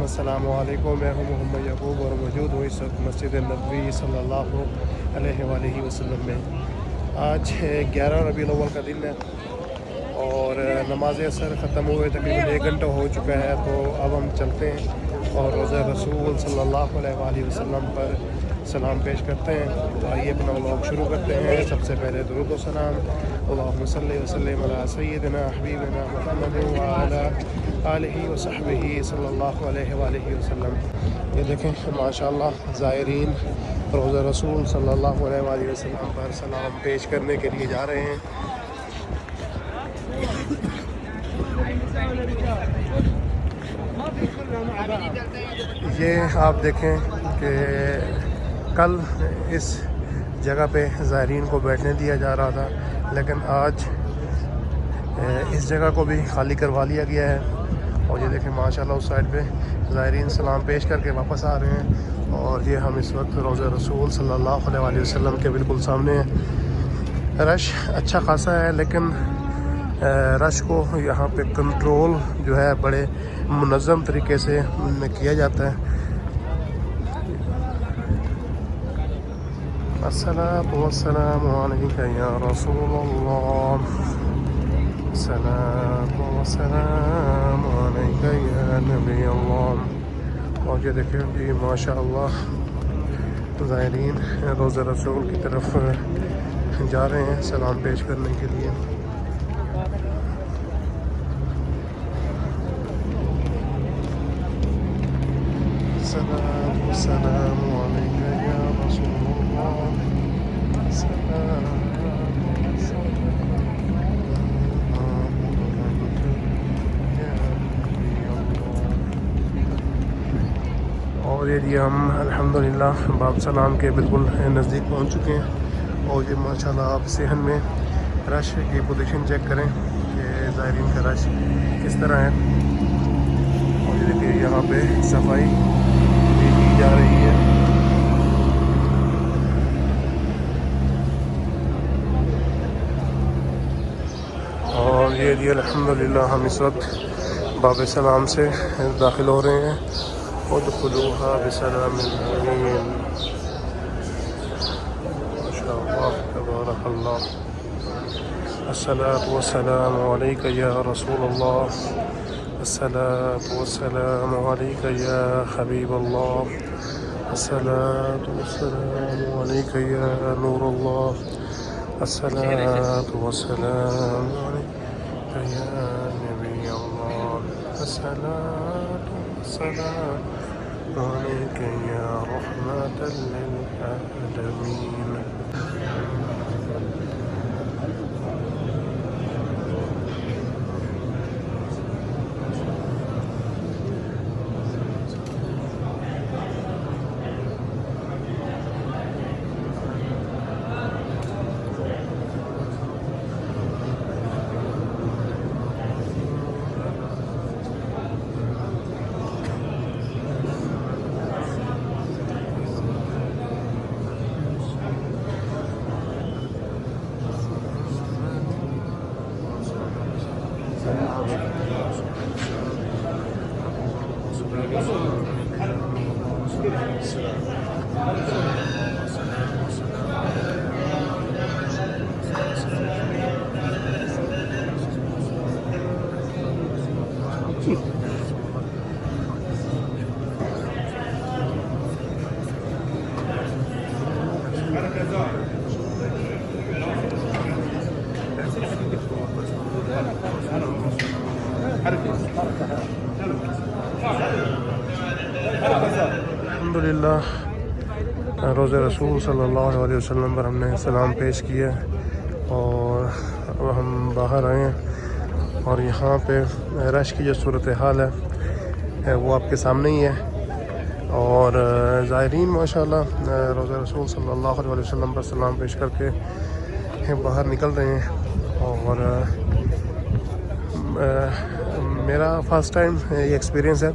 अस्सलाम वालेकुम। मैं हूँ मोहम्मद यकूब और मौजूद हूँ इस वक्त मस्जिद नबवी सल्लल्लाहु अलैहि वसल्लम में। आज 11 रबीउल अव्वल का दिन है और नमाज असर ख़त्म हुए तकरीबन 1 घंटा हो चुका है। तो अब हम चलते हैं और रोज़ा रसूल सल्लल्लाहु अलैहि वसल्लम पर सलाम पेश करते हैं। तो आइए अपना व्लॉग शुरू करते हैं। सबसे पहले दुरूद व सलाम अल्लाहुम्मा सल्लि व सल्लिम अला सय्यिदिना हबीबिना मुहम्मद व अला आलिहि व सहबिहि सल्लल्लाहु अलैहि वसल्लम। ये देखें माशाअल्लाह ज़ायरीन रोज़ा रसूल सल्लल्लाहु अलैहि वसल्लम पर सलाम पेश करने के लिए जा रहे हैं। ये आप देखें कि कल इस जगह पे ज़ायरीन को बैठने दिया जा रहा था, लेकिन आज इस जगह को भी खाली करवा लिया गया है। और ये देखें माशाल्लाह उस साइड पे ज़ायरीन सलाम पेश करके वापस आ रहे हैं। और ये हम इस वक्त रोज़ा रसूल सल्लल्लाहु अलैहि वसल्लम के बिल्कुल सामने हैं। रश अच्छा खासा है, लेकिन रश को यहाँ पे कंट्रोल जो है बड़े मुनज़्ज़म तरीके से किया जाता है। अस्सलातु वस्सलामु अलैका या रसूलल्लाह, अस्सलातु वस्सलामु अलैका या नबी अल्लाह। और ये देखें जी माशाअल्लाह ज़ायरीन रोज़ा रसूल की तरफ जा रहे हैं सलाम पेश करने के लिए। अस्सलातु वस्सलामु अलैका या रसूलल्लाह, और ये जी हम अल्हम्दुलिल्लाह बाब सलाम के बिल्कुल नज़दीक पहुंच चुके हैं। और ये माशाल्लाह आप सेहन में रश की पोजीशन चेक करें कि ज़ायरीन का रश किस तरह है। और ये देखिए यहाँ पे सफाई भी की जा रही है। और ये जी अल्हम्दुलिल्लाह हम इस वक्त बाब सलाम से दाखिल हो रहे हैं। उदखुलूहा बिसलामिन आमीन। माशाअल्लाह तबारकल्लाह। अस्सलातु वस्सलामु अलैका या रसूलल्लाह, अस्सलातु वस्सलामु अलैका या हबीबल्लाह, अस्सलातु वस्सलामु अलैका या नूरल्लाह, अस्सलातु वस्सलामु अलैका या नबी अल्लाह, अस्सलातु वस्सलामु अलैका या रहमतल लिल आलमीन। अल्हम्दुलिल्लाह रोज़ा रसूल सल्लल्लाहु अलैहि वसल्लम पर हमने सलाम पेश किया और अब हम बाहर आए हैं। और यहाँ पे रश की जो सूरत हाल है वो आपके सामने ही है। और ज़ायरीन माशाअल्लाह रोज़ा रसूल सल्लल्लाहु अलैहि वसल्लम पर सलाम पेश करके बाहर निकल रहे हैं। और मेरा फ़र्स्ट टाइम ये एक्सपीरियंस है।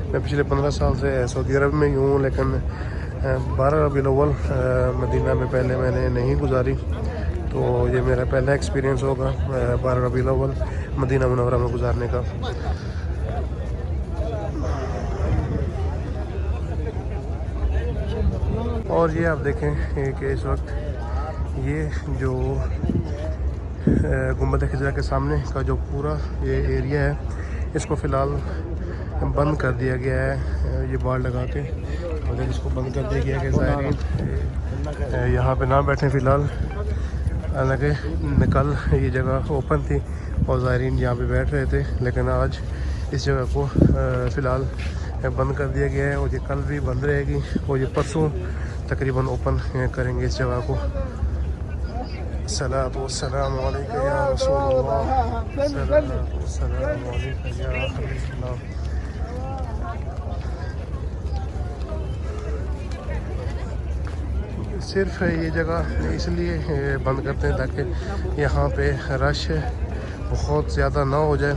मैं पिछले 15 साल से सऊदी अरब में ही हूँ, लेकिन 12 रबीउल अव्वल मदीना में पहले मैंने नहीं गुजारी। तो ये मेरा पहला एक्सपीरियंस होगा 12 रबीउल अव्वल मदीना मुनव्वरा में गुजारने का। اور یہ آپ دیکھیں کہ اس وقت یہ جو گنبد خضرا کے سامنے کا جو پورا یہ ایریا ہے اس کو فی الحال بند کر دیا گیا ہے، یہ بار لگا کے اور اس کو بند کر دیا گیا کہ زائرین یہاں پہ نہ بیٹھیں فی الحال، حالانکہ کل یہ جگہ اوپن تھی اور زائرین یہاں پہ بیٹھ رہے تھے، لیکن آج اس جگہ کو فی الحال بند کر دیا گیا ہے اور یہ کل بھی بند رہے گی اور یہ پرسوں تقریباً اوپن کریں گے اس جگہ کو۔ الصلاۃ والسلام علیک یا رسول اللہ، الصلاۃ والسلام علیک یا حبیب اللہ۔ صرف یہ جگہ اس لیے بند کرتے ہیں تاکہ یہاں پہ رش بہت زیادہ نہ ہو جائے،